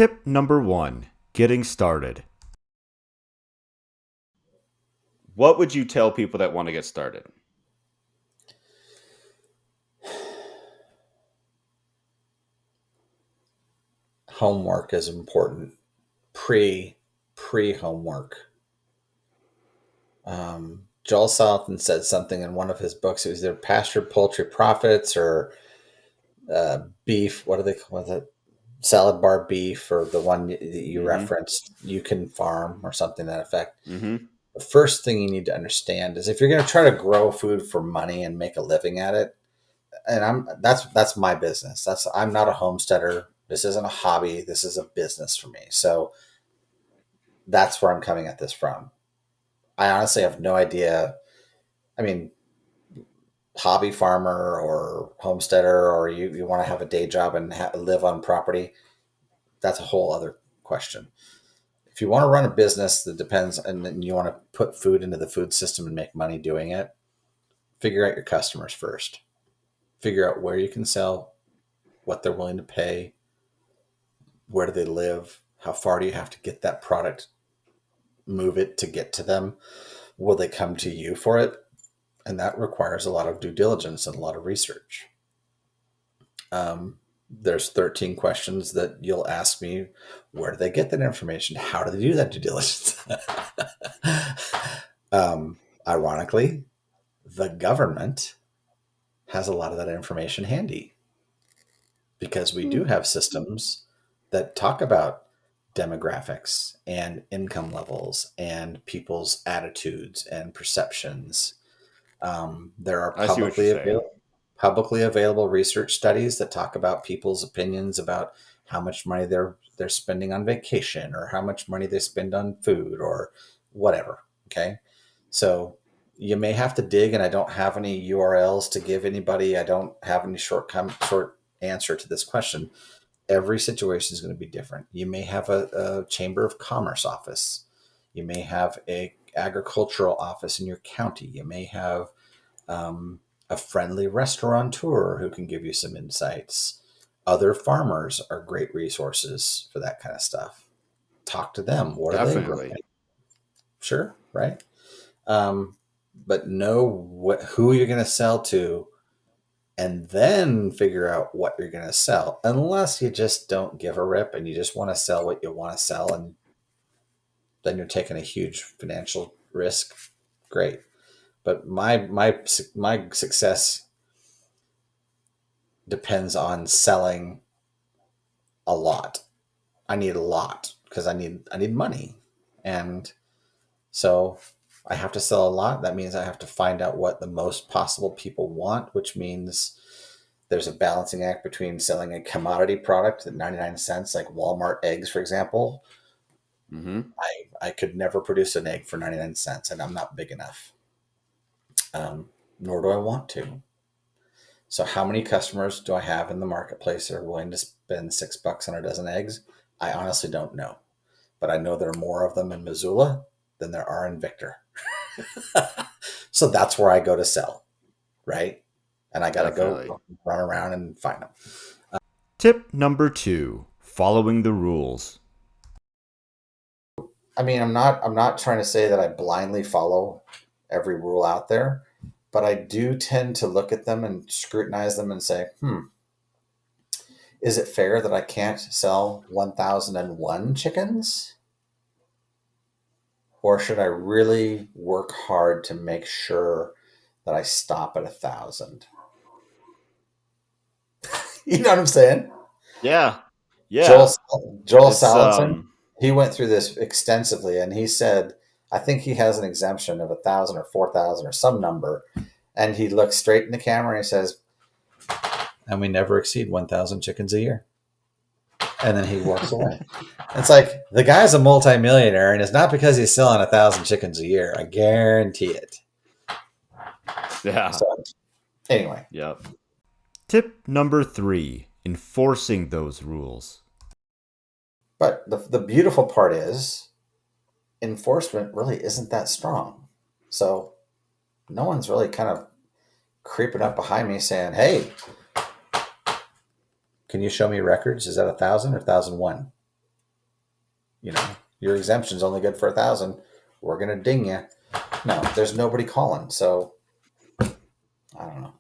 Tip number 1, getting started. What would you tell people that want to get started? Homework is important. Pre homework. Joel Salatin said something in one of his books. It was either Pasture Poultry Profits or beef. What do they call it? Salad bar beef, or the one that you Mm-hmm. referenced. You can farm or something to that effect. Mm-hmm. The first thing you need to understand is if you're going to try to grow food for money and make a living at it, and that's my business. I'm not a homesteader. This isn't a hobby. This is a business for me. So that's where I'm coming at this from. I honestly have no idea. I mean, hobby farmer or homesteader, or you want to have a day job and live on property, that's a whole other question. If you want to run a business that depends and then you want to put food into the food system and make money doing it, figure out your customers first. Figure out where you can sell, what they're willing to pay, where do they live, how far do you have to get that product, move it to get to them, will they come to you for it? And that requires a lot of due diligence and a lot of research. There's 13 questions that you'll ask me. Where do they get that information? How do they do that due diligence? Ironically, the government has a lot of that information handy because we do have systems that talk about demographics and income levels and people's attitudes and perceptions. There are I see what you're saying. publicly available research studies that talk about people's opinions about how much money they're spending on vacation or how much money they spend on food or whatever. Okay, so you may have to dig, and I don't have any URLs to give anybody. I don't have any short answer to this question. Every situation is going to be different. You may have a chamber of commerce office. You may have a agricultural office in your county. You may have a friendly restaurateur who can give you some insights. Other farmers are great resources for that kind of stuff. Talk to them. What are they growing? Definitely. Sure, right? Um, but know who you're going to sell to, and then figure out what you're going to sell. Unless you just don't give a rip and you just want to sell what you want to sell, and then you're taking a huge financial risk. Great, but my success depends on selling a lot. I need a lot because I need money, and so I have to sell a lot. That means I have to find out what the most possible people want, which means there's a balancing act between selling a commodity product at 99 cents, like Walmart eggs, for example. Mm-hmm. I could never produce an egg for 99 cents, and I'm not big enough, nor do I want to. So, how many customers do I have in the marketplace that are willing to spend $6 on a dozen eggs? I honestly don't know, but I know there are more of them in Missoula than there are in Victor. So that's where I go to sell, right? And I got to Definitely. go run around and find them. Tip number 2, following the rules. I mean, I'm not trying to say that I blindly follow every rule out there, but I do tend to look at them and scrutinize them and say, is it fair that I can't sell 1001 chickens? Or should I really work hard to make sure that I stop at 1,000? You know what I'm saying? Yeah. Joel Yeah. Joel It's Salatin, he went through this extensively, and he said, I think he has an exemption of 1,000 or 4,000 or some number, and he looks straight in the camera and he says, "And we never exceed 1,000 chickens a year." And then he walks away. It's like the guy's a multimillionaire, and it's not because he's selling 1,000 chickens a year. I guarantee it. yeah. So anyway, Yep. Tip number 3, enforcing those rules. but the beautiful part is enforcement really isn't that strong. So no one's really kind of creeping up behind me saying, "Hey, can you show me records? Is that 1,000 or 1,001?" you know, your exemption's only good for 1,000. We're gonna ding you. No, there's nobody calling. So I don't know.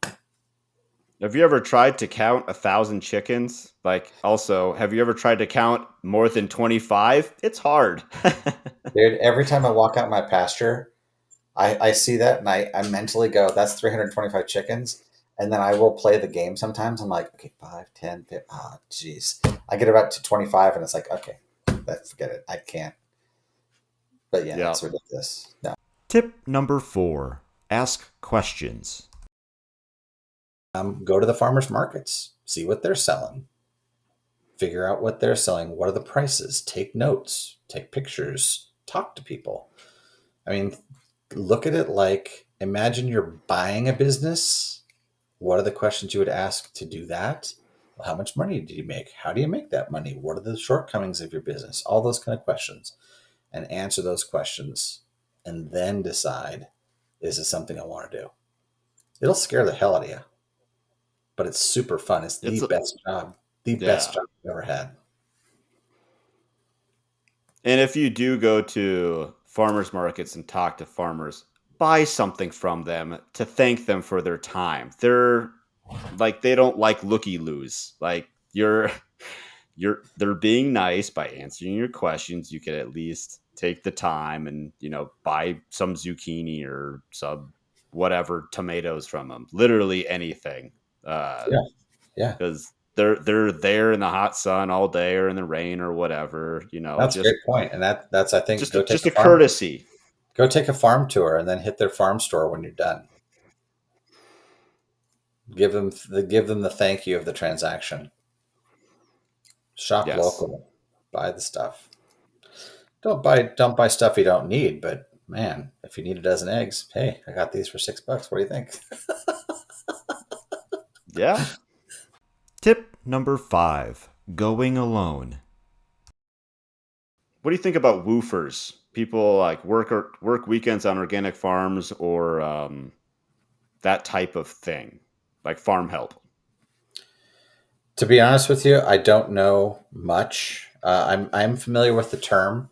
Have you ever tried to count 1,000 chickens? Like, also, have you ever tried to count more than 25? It's hard. Dude, every time I walk out my pasture, I see that and I mentally go, that's 325 chickens. And then I will play the game sometimes. I'm like, okay, 5, 10, 15. Ah, jeez. I get about to 25 and it's like, okay, forget it. I can't. But yeah, Yeah. it's ridiculous. No. Tip number 4, ask questions. Go to the farmers markets, see what they're selling, figure out what they're selling. What are the prices? Take notes, take pictures, talk to people. I mean, look at it like imagine you're buying a business. What are the questions you would ask to do that? Well, how much money did you make? How do you make that money? What are the shortcomings of your business? All those kind of questions, and answer those questions, and then decide, is this something I want to do? It'll scare the hell out of you, but it's super fun. It's It's the best yeah. job I've ever had. And if you do go to farmers markets and talk to farmers, buy something from them to thank them for their time. They're like they don't like looky loos. Like they're being nice by answering your questions. You could at least take the time and, buy some zucchini or some whatever tomatoes from them. Literally anything. Uh Yeah, yeah, because they're there in the hot sun all day or in the rain or whatever, that's a great point. And that's I think just a courtesy. go take a farm tour and then hit their farm store when you're done. Give them the thank you of the transaction. Shop Yes. local, buy the stuff. Don't buy stuff you don't need. But man, if you need a dozen eggs, hey, I got these for $6. What do you think? Yeah. Tip number 5, going alone. What do you think about woofers? People like work weekends on organic farms or that type of thing, like farm help. To be honest with you, I don't know much. I'm familiar with the term.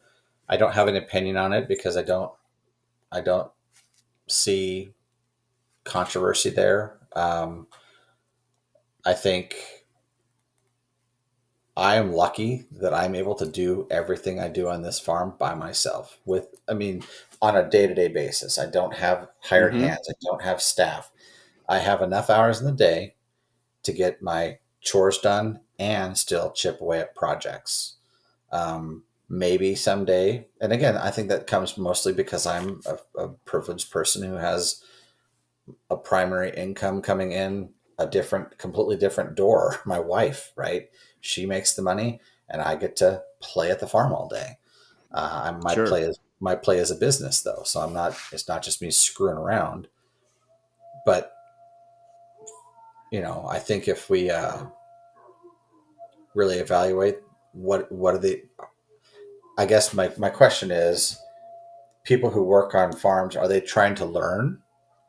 I don't have an opinion on it because I don't see controversy there. I think I am lucky that I'm able to do everything I do on this farm by myself. I mean, on a day to day basis. I don't have hired Mm-hmm. hands. I don't have staff. I have enough hours in the day to get my chores done and still chip away at projects. Maybe someday, and again, I think that comes mostly because I'm a privileged person who has a primary income coming in completely different door. My wife, right? She makes the money, and I get to play at the farm all day. Sure. My play is a business though, so I'm not. It's not just me screwing around. But I think if we really evaluate what are the, I guess my question is, people who work on farms, are they trying to learn?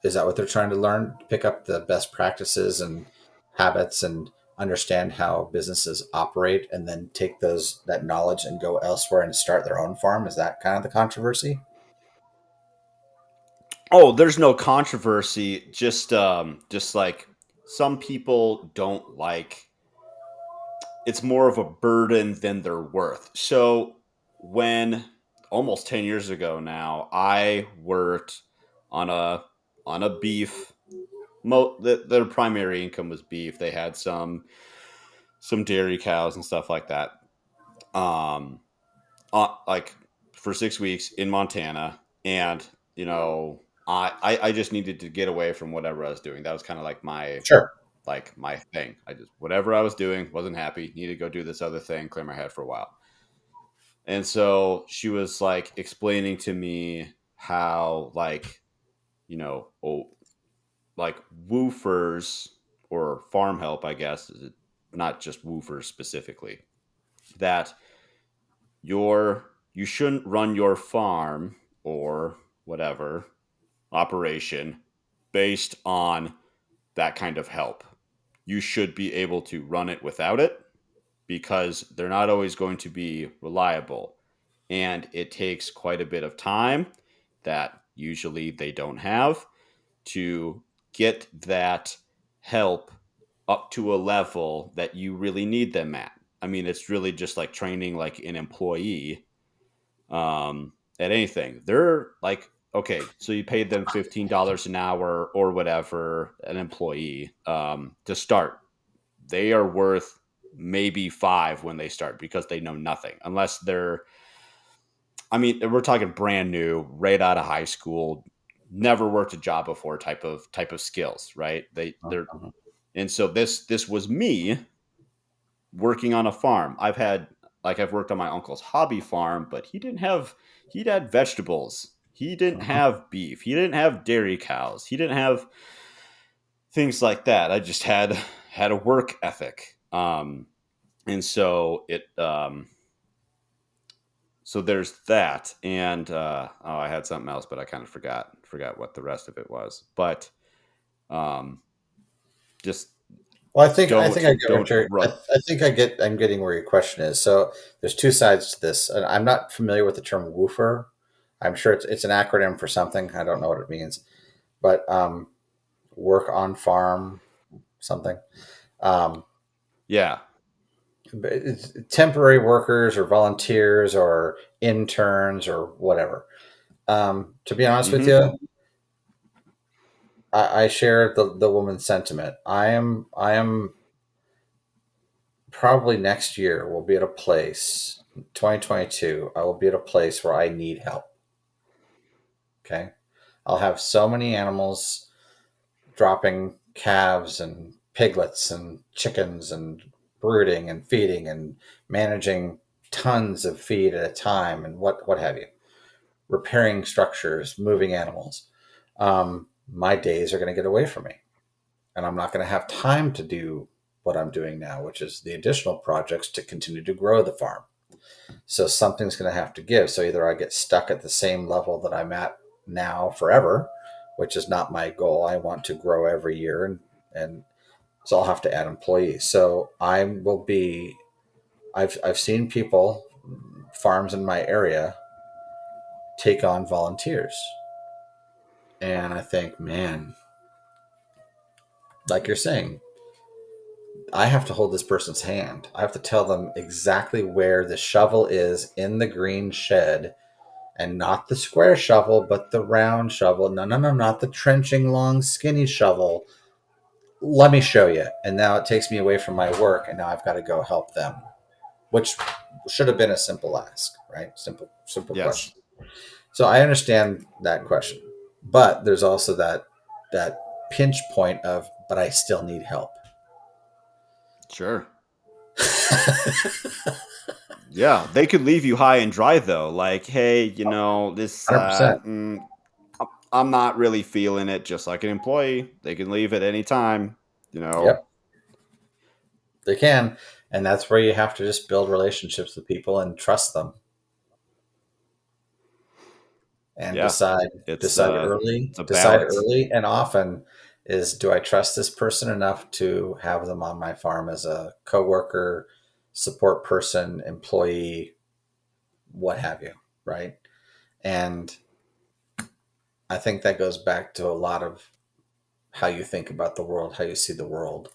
Is that what they're trying to learn? Pick up the best practices and habits and understand how businesses operate and then take that knowledge and go elsewhere and start their own farm? Is that kind of the controversy? Oh, there's no controversy. Just like some people don't like. It's more of a burden than they're worth. So when almost 10 years ago now, I worked on a beef. Their primary income was beef. They had some dairy cows and stuff like that. Um, like for 6 weeks in Montana, and I just needed to get away from whatever I was doing. That was kind of Sure. like my thing. I just whatever I was doing wasn't happy. Needed to go do this other thing, clear my head for a while. And so she was like explaining to me how oh, like woofers or farm help, I guess, not just woofers specifically, that you shouldn't run your farm or whatever operation based on that kind of help. You should be able to run it without it because they're not always going to be reliable. and it takes quite a bit of time that usually they don't have to get that help up to a level that you really need them at. I mean, it's really just like training like an employee at anything. They're like, okay, so you paid them $15 an hour or whatever, an employee to start. They are worth maybe five when they start because they know nothing, unless they're, I mean, we're talking brand new, right out of high school, never worked a job before type of skills, right? They're Mhm. and so this was me working on a farm. I've worked on my uncle's hobby farm, but he had vegetables. He didn't Mhm. have beef. He didn't have dairy cows. He didn't have things like that. I just had a work ethic. And so so there's that. And oh, I had something else, but I kind of forgot what the rest of it was. But um just Well, I think I get what don't you're. run. I think I'm getting where your question is. So there's two sides to this, and I'm not familiar with the term woofer. I'm sure it's an acronym for something. I don't know what it means, but work on farm something. Um, Yeah. but it's temporary workers or volunteers or interns or whatever. To be honest with Mhm. you, I share the woman's sentiment. I am probably next year we'll be at a place 2022 I will be at a place where I need help. Okay, I'll have so many animals dropping calves and piglets and chickens and brooding and feeding and managing tons of feed at a time and what have you, repairing structures, moving animals. My days are going to get away from me, and I'm not going to have time to do what I'm doing now, which is the additional projects to continue to grow the farm. So something's going to have to give. So either I get stuck at the same level that I'm at now forever, which is not my goal. I want to grow every year, and so I'll have to add employees. So I will be. I've seen people, farms in my area, take on volunteers, and I think, man, like you're saying, I have to hold this person's hand. I have to tell them exactly where the shovel is in the green shed, and not the square shovel, but the round shovel. No, no, no, not the trenching, long, skinny shovel. Let me show you. And now it takes me away from my work, and now I've got to go help them, which should have been a simple ask, right? Simple Yes. question. So I understand that question, but there's also that pinch point of, but I still need help. Sure. Yeah, they could leave you high and dry though. Like, hey, this 100%. I'm not really feeling it. Just like an employee, they can leave at any time. You know. Yep, they can. And that's where you have to just build relationships with people and trust them, and Yeah, it's a decide balance. early and often, is, do I trust this person enough to have them on my farm as a coworker, support person, employee, what have you, right? And I think that goes back to a lot of how you think about the world, how you see the world.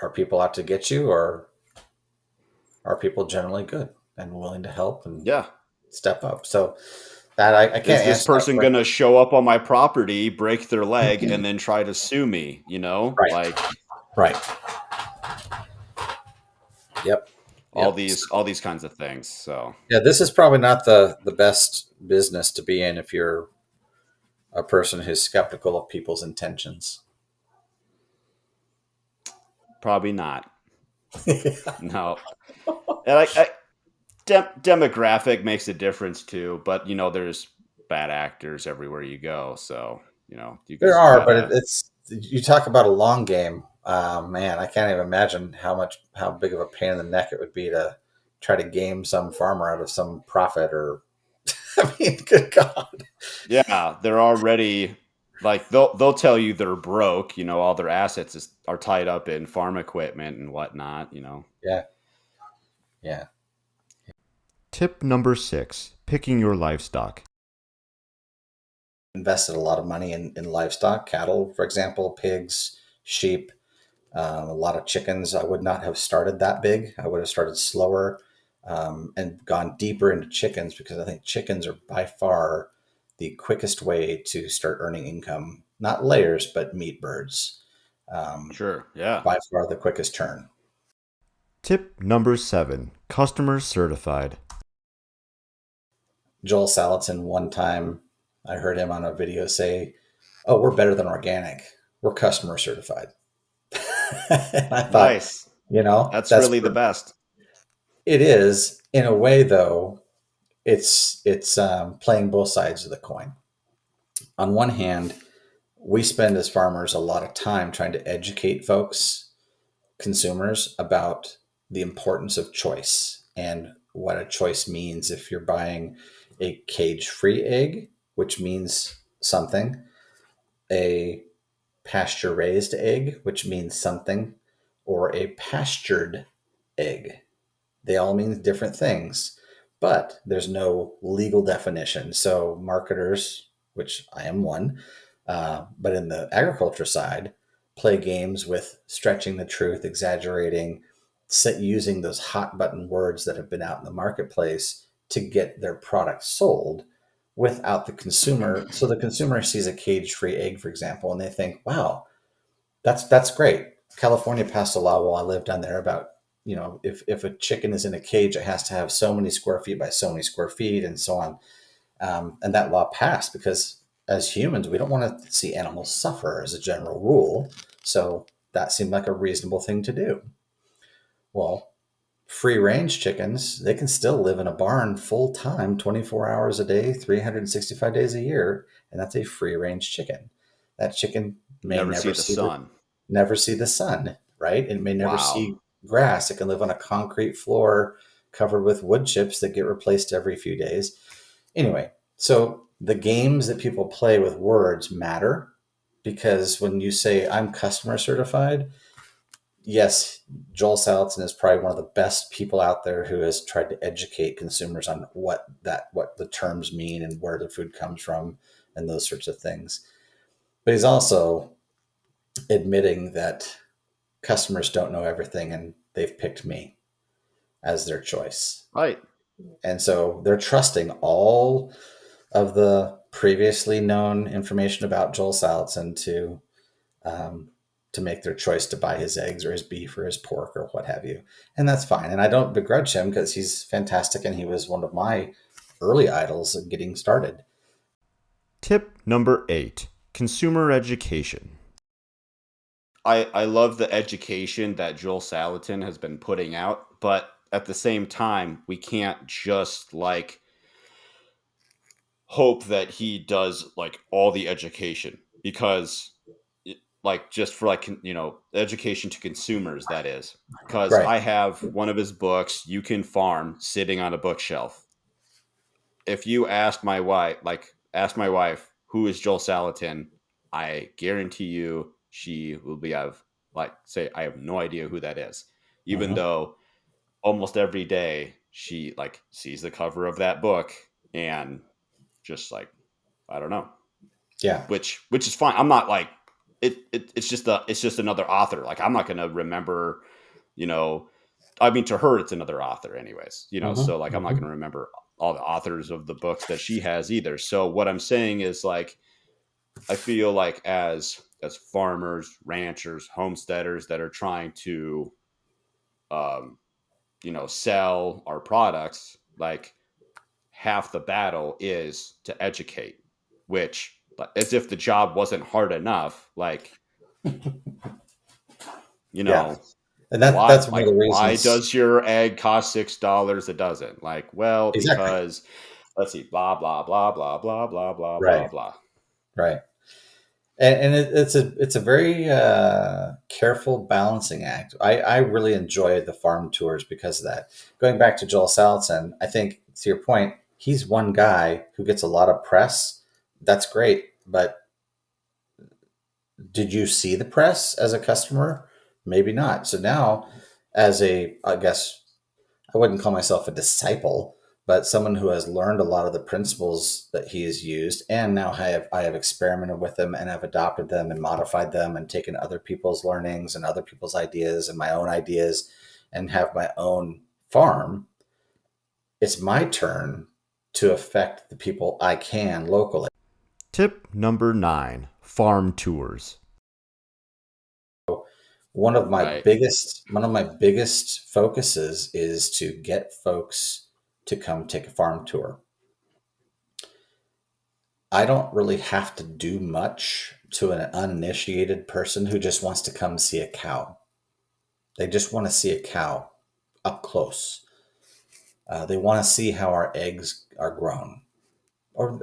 Are people out to get you, or are people generally good and willing to help and Yeah. step up? So that I Is can't this answer that person question. gonna show up on my property, break their leg, and then try to sue me? Right. Like Right. Yep. all Yep. these kinds of things. So Yeah, this is probably not the best business to be in if you're a person who's skeptical of people's intentions. probably not. No. And demographic makes a difference too, but there's bad actors everywhere you go, so you There just are, but gotta. it's, you talk about a long game. Man, I can't even imagine how big of a pain in the neck it would be to try to game some farmer out of some profit, or I mean, good God. Yeah, they're already like they'll tell you they're broke. All their assets are tied up in farm equipment and whatnot. Yeah, yeah. Tip number 6, picking your livestock. Invested a lot of money in livestock, cattle, for example, pigs, sheep, a lot of chickens. I would not have started that big. I would have started slower and gone deeper into chickens because I think chickens are by far the quickest way to start earning income. Not layers, but meat birds. Um, Sure, yeah. by far the quickest turn. Tip number 7, customers certified. Joel Salatin, one time I heard him on a video say, "Oh, we're better than organic. We're customer certified." And I thought, Nice. That's that's really the best. it is in a way though. It's playing both sides of the coin. On one hand, we spend as farmers a lot of time trying to educate folks, consumers, about the importance of choice and what a choice means if you're buying a cage free egg, which means something, a pasture raised egg, which means something, or a pastured egg. They all mean different things, but there's no legal definition. So marketers, which I am one, but in the agriculture side, play games with stretching the truth, exaggerating, using those hot button words that have been out in the marketplace to get their product sold without the consumer. So the consumer sees a cage free egg, for example, and they think, wow, that's great. California passed a law while I lived down there about, if a chicken is in a cage, it has to have so many square feet by so many square feet and so on. And that law passed because as humans, we don't want to see animals suffer as a general rule. So that seemed like a reasonable thing to do. Well, free range chickens, they can still live in a barn full time, 24 hours a day, 365 days a year. And that's a free range chicken. That chicken may Never see the sun. never see the sun, right? It may never Wow. see grass. It can live on a concrete floor covered with wood chips that get replaced every few days. Anyway, so the games that people play with words matter because when you say I'm customer certified, yes, Joel Salatin is probably one of the best people out there who has tried to educate consumers on what the terms mean and where the food comes from and those sorts of things. But he's also admitting that customers don't know everything and they've picked me as their choice. Right. And so they're trusting all of the previously known information about Joel Salatin um, to make their choice to buy his eggs or his beef or his pork or what have you. And that's fine. And I don't begrudge him because he's fantastic and he was one of my early idols in getting started. Tip number 8, consumer education. I love the education that Joel Salatin has been putting out, but at the same time, we can't just like hope that he does like all the education because like just for like education to consumers, that is, because Right. I have one of his books, You Can Farm, sitting on a bookshelf. If you ask my wife who is Joel Salatin, I guarantee you she will be have like say I have no idea who that is, even Hmm. though almost every day she like sees the cover of that book and just like I don't know, Yeah. which is fine. I'm not like it's just another author. Like I'm not gonna remember, you know. I mean, to her, it's another author, anyways. Hmm. So like I'm not Hmm. gonna remember all the authors of the books that she has either. So what I'm saying is like I feel like as farmers, ranchers, homesteaders that are trying to um, sell our products, like half the battle is to educate, which as if the job wasn't hard enough, like, you Yeah. know, And that's one of the why reasons. does your egg cost $6 a dozen? Like, well, Exactly. because let's see, blah blah blah blah blah blah blah blah Right. blah. Right. And it's a very careful balancing act. I really enjoy the farm tours because of that. Going back to Joel Salatin, I think to your point, he's one guy who gets a lot of press. That's great, but did you see the press as a customer? Maybe not. So now, as a, I guess I wouldn't call myself a disciple, but someone who has learned a lot of the principles that he has used, and now I have experimented with them and have adopted them and modified them and taken other people's learnings and other people's ideas and my own ideas and have my own farm. It's my turn to affect the people I can locally. Tip number 9, farm tours. Right. One of my biggest focuses is to get folks to come take a farm tour. I don't really have to do much to an uninitiated person who just wants to come see a cow. They just want to see a cow up close. They want to see how our eggs are grown. Or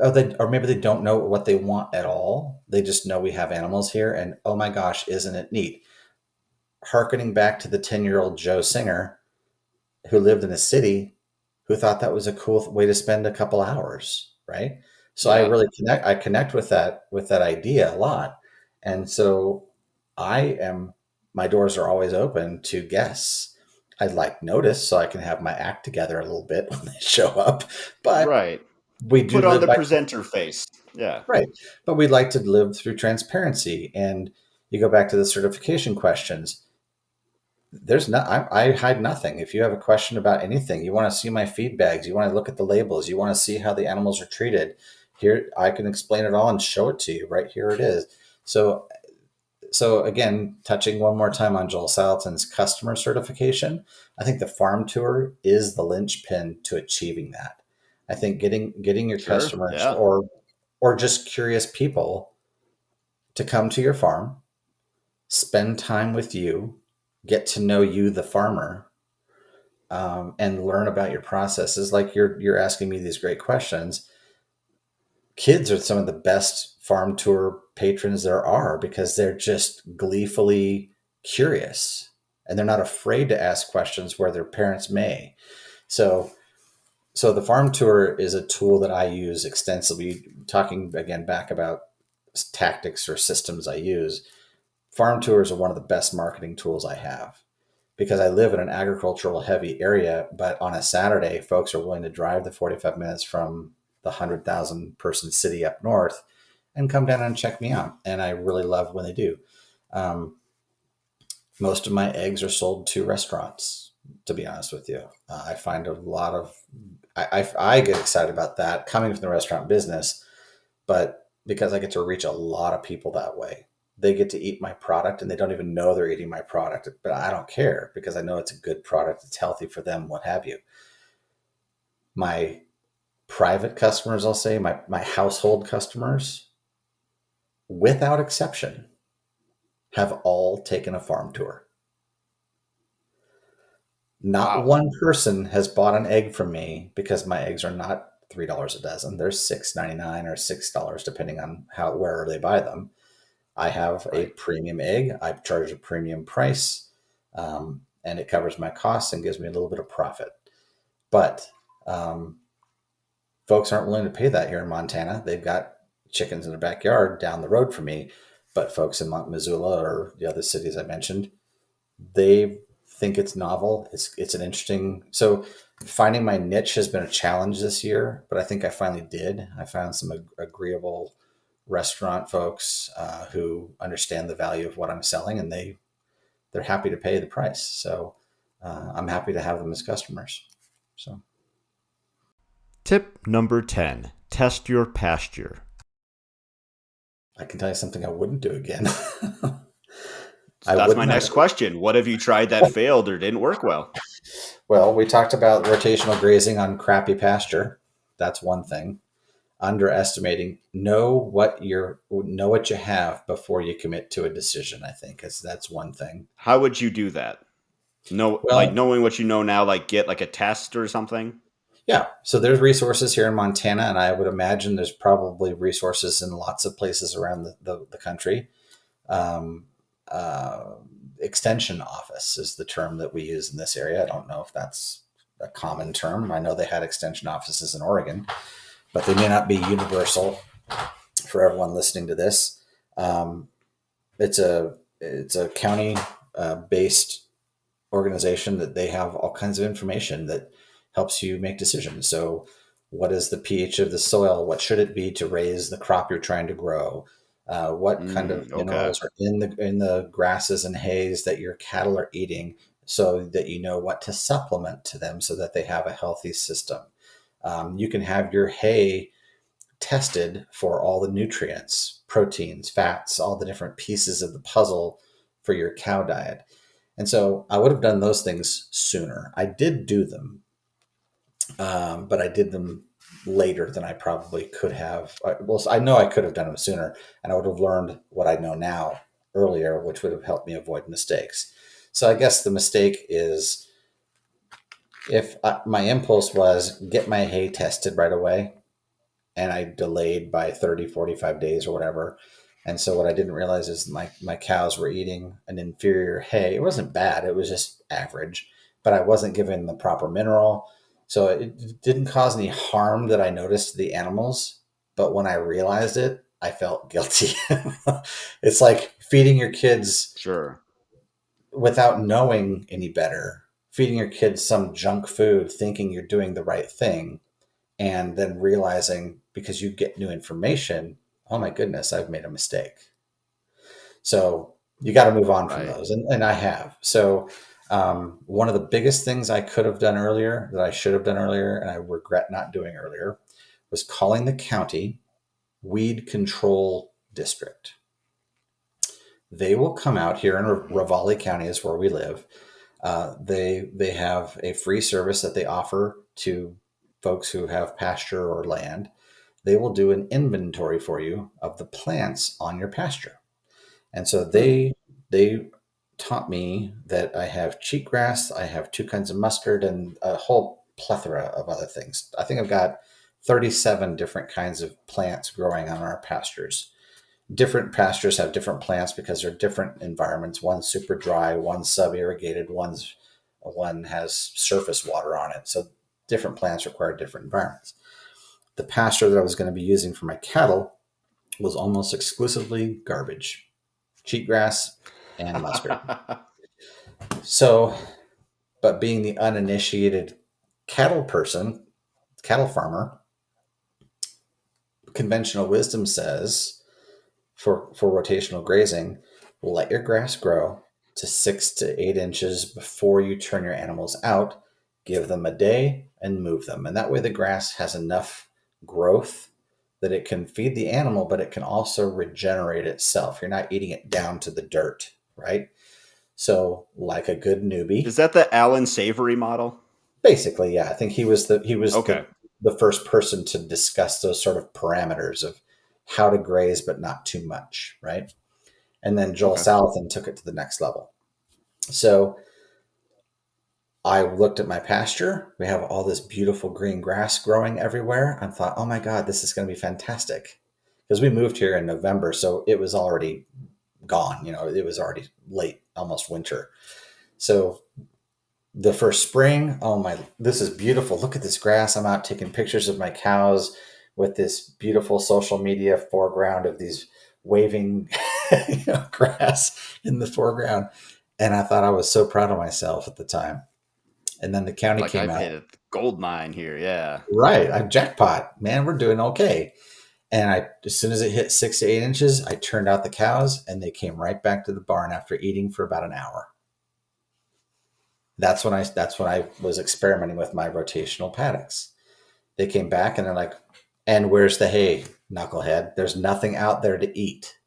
maybe they don't know what they want at all. They just know we have animals here, and oh my gosh, isn't it neat? Harkening back to the 10-year-old Joe Singer who lived in a city who thought that was a cool way to spend a couple hours, right? So I Yeah. really connect with that idea a lot. And so I am my doors are always open to guests. I'd like notice so I can have my act together a little bit when they show up. But Right. we do Put on live the by presenter face. Yeah. right. But we like to live through transparency. And you go back to the certification questions. There's no, I hide nothing. If you have a question about anything, you want to see my feed bags, you want to look at the labels, you want to see how the animals are treated, here I can explain it all and show it to you. Right here it is. So, so again, touching one more time on Joel Salatin's customer certification, I think the farm tour is the linchpin to achieving that. I think getting your Sure. customers Yeah. or just curious people to come to your farm, spend time with you, get to know you, the farmer, and learn about your processes. Like you're asking me these great questions. Kids are some of the best farm tour patrons there are because they're just gleefully curious and they're not afraid to ask questions where their parents may. So so the farm tour is a tool that I use extensively. Talking again back about tactics or systems I use, farm tours are one of the best marketing tools I have because I live in an agricultural heavy area, but on a Saturday, folks are willing to drive the 45 minutes from the 100,000 person city up north and come down and check me out. And I really love when they do. Um, Most of my eggs are sold to restaurants, to be honest with you. I find a lot of, I get excited about that coming from the restaurant business, but because I get to reach a lot of people that way. They get to eat my product and they don't even know they're eating my product, but I don't care because I know it's a good product, it's healthy for them, what have you. My private customers, I'll say, my household customers, without exception, have all taken a farm tour. Not Wow. one person has bought an egg from me because my eggs are not $3 a dozen. They're $6.99 or $6 depending on how where they buy them. I have a Right. premium egg. I charge a premium price, and it covers my costs and gives me a little bit of profit. But um, folks aren't willing to pay that here in Montana. They've got chickens in their backyard down the road from me. But folks in Missoula or the other cities I mentioned, they think it's novel. It's an interesting. So finding my niche has been a challenge this year, but I think I finally did. I found some agreeable restaurant folks who understand the value of what I'm selling, and they're happy to pay the price. So I'm happy to have them as customers. So Tip number 10, test your pasture. I can tell you something I wouldn't do again. I That's my wouldn't have. next question. What have you tried that failed or didn't work well? Well, we talked about rotational grazing on crappy pasture. That's one thing. Underestimating, know what you have before you commit to a decision. I think that's one thing. How would you do that? No, like Well, knowing what you know now, like get like a test or something. yeah. So there's resources here in Montana, and I would imagine there's probably resources in lots of places around the country. Um, uh, Extension office is the term that we use in this area. I don't know if that's a common term. I know they had extension offices in Oregon, but they may not be universal for everyone listening to this. Um, it's a county based organization that they have all kinds of information that helps you make decisions. So, what is the pH of the soil? What should it be to raise the crop you're trying to grow? What kind of Okay. minerals are in the grasses and hays that your cattle are eating, so that you know what to supplement to them so that they have a healthy system. You can have your hay tested for all the nutrients, proteins, fats, all the different pieces of the puzzle for your cow diet. And so I would have done those things sooner. I did do them, but I did them later than I probably could have. Well, I know I could have done them sooner, and I would have learned what I know now earlier, which would have helped me avoid mistakes. So I guess the mistake is, if my impulse was get my hay tested right away, and I delayed by 30, 45 days or whatever. And so what I didn't realize is my cows were eating an inferior hay. It wasn't bad, it was just average, but I wasn't given the proper mineral. So it didn't cause any harm that I noticed to the animals. But when I realized it, I felt guilty. It's like feeding your kids Sure. without knowing any better, feeding your kids some junk food, thinking you're doing the right thing, and then realizing because you get new information, oh my goodness, I've made a mistake. So you got to move on from Right. those. And I have. So one of the biggest things I could have done earlier that I should have done earlier, and I regret not doing earlier, was calling the county weed control district. They will come out here in Ravalli County is where we live. They have a free service that they offer to folks who have pasture or land. They will do an inventory for you of the plants on your pasture. And so Hmm. they taught me that I have cheatgrass, I have two kinds of mustard, and a whole plethora of other things. I think I've got 37 different kinds of plants growing on our pastures. Different pastures have different plants because they're different environments. One's super dry, one's sub-irrigated, one has surface water on it. So different plants require different environments. The pasture that I was going to be using for my cattle was almost exclusively garbage, cheatgrass, and mustard. So, but being the uninitiated cattle person, cattle farmer, conventional wisdom says for rotational grazing, let your grass grow to 6 to 8 inches before you turn your animals out. Give them a day and move them. And that way the grass has enough growth that it can feed the animal, but it can also regenerate itself. You're not eating it down to the dirt, right? So, like a good Is newbie, that the Alan Savory model? basically, yeah, I think he was Okay. the first person to discuss those sort of parameters of how to graze, but not too much, right? And then Joel Okay. Salatin took it to the next level. So I looked at my pasture. We have all this beautiful green grass growing everywhere. I thought, oh my God, this is going to be fantastic. Because we moved here in November, so it was already gone. It was already late, almost winter. So the first spring, oh my, this is beautiful. Look at this grass. I'm out taking pictures of my cows with this beautiful social media foreground of these waving grass in the foreground. And I thought I was so proud of myself at the time. And then the county Like came I've out. hit a gold mine here. Yeah. Right, I'm jackpot, man. We're doing okay. And as soon as it hit 6 to 8 inches, I turned out the cows, and they came right back to the barn after eating for about an hour. That's when I was experimenting with my rotational paddocks. They came back and they're like, "And where's the hay, knucklehead? There's nothing out there to eat."